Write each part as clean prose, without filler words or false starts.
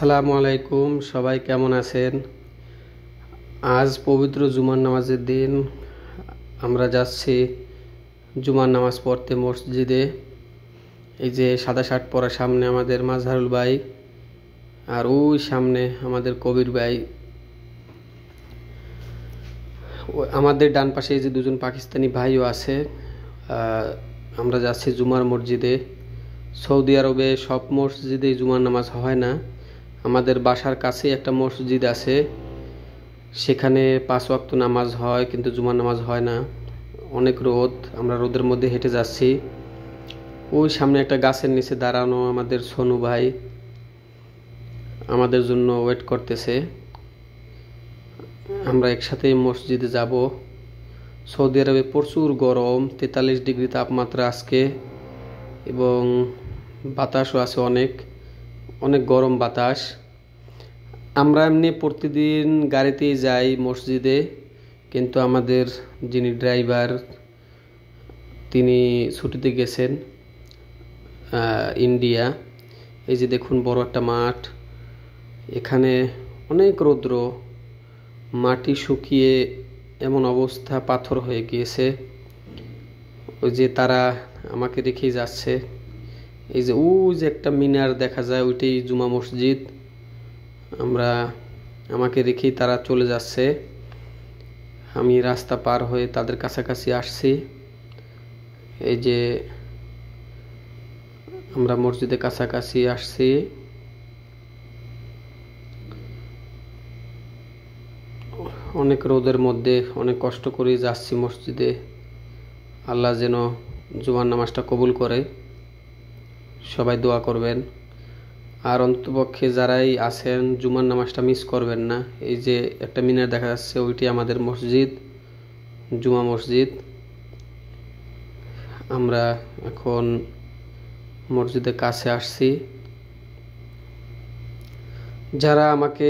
আসসালামু আলাইকুম, সবাই কেমন আছেন? আজ পবিত্র জুমার নামাজের দিন। আমরা যাচ্ছি জুমার নামাজ পড়তে মসজিদে। এই যে সাদা শার্ট পরা সামনে আমাদের মাজহারুল ভাই, আর ওই সামনে আমাদের কবির ভাই। আমাদের ডান পাশে এই যে দুজন পাকিস্তানি ভাইও আছে। আমরা যাচ্ছি জুমার মসজিদে। সৌদি আরবে সব মসজিদেই জুমার নামাজ হয় না। আমাদের বাসার কাছেই একটা মসজিদ আছে, সেখানে 5 ওয়াক্ত নামাজ হয়, কিন্তু জুমার নামাজ হয় না। অনেক রোদ, আমরা রোদের মধ্যে হেঁটে যাচ্ছি। ওই সামনে একটা গাছের নিচে দাঁড়ানো আমাদের সোনু ভাই আমাদের জন্য ওয়েট করতেছে। আমরা একসাথেই মসজিদে যাব। সৌদি আরবে প্রচুর গরম, 43 ডিগ্রি তাপমাত্রা আজকে, এবং বাতাসও আছে, অনেক অনেক গরম বাতাস। আমরা এমনি প্রতিদিন গাড়িতেই যাই মসজিদে, কিন্তু আমাদের যিনি ড্রাইভার তিনি ছুটিতে গেছেন ইন্ডিয়া। এই যে দেখুন বড় একটা মাঠ, এখানে অনেক রৌদ্র, মাটি শুকিয়ে এমন অবস্থা পাথর হয়ে গিয়েছে। ওই যে তারা আমাকে রেখেই যাচ্ছে। এই যে ওই যে একটা মিনার দেখা যায়, ওইটাই জুমা মসজিদ। আমাকে রেখেই তারা চলে যাচ্ছে। আমি রাস্তা পার হয়ে তাদের কাছাকাছি আসছি। এই যে আমরা মসজিদের কাছাকাছি আসছি। অনেক রোদের মধ্যে অনেক কষ্ট করে যাচ্ছি মসজিদে। আল্লাহ যেন জুমার নামাজটা কবুল করে, সবাই দোয়া করবেন। আর অন্ততপক্ষে যারাই আছেন জুমার নামাজটা মিস করবেন না। এই যে একটা মিনার দেখা যাচ্ছে, ওইটি আমাদের মসজিদ, জুমা মসজিদ। আমরা এখন মসজিদের কাছে আসছি। যারা আমাকে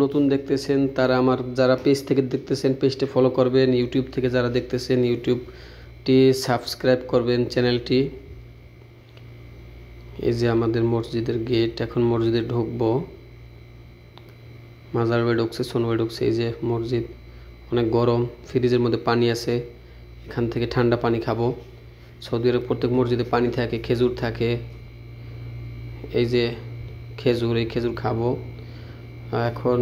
নতুন দেখতেছেন তারা যারা পেজ থেকে দেখতেছেন পেজটি ফলো করবেন, ইউটিউব থেকে যারা দেখতেছেন ইউটিউবটি সাবস্ক্রাইব করবেন, চ্যানেলটি। এই যে আমাদের মসজিদের গেট, এখন মসজিদে ঢুকবো। মাজার ভাই ঢুকছে, সোনু ভাই ঢুকছে। এই যে মসজিদ, অনেক গরম, ফ্রিজের মধ্যে পানি আছে, এখান থেকে ঠান্ডা পানি খাবো। সৌদি আরব প্রত্যেক মসজিদে পানি থাকে, খেজুর থাকে। এই যে খেজুর, এই খেজুর খাবো। এখন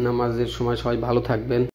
নামাজের সময় সবাই ভালো থাকবেন।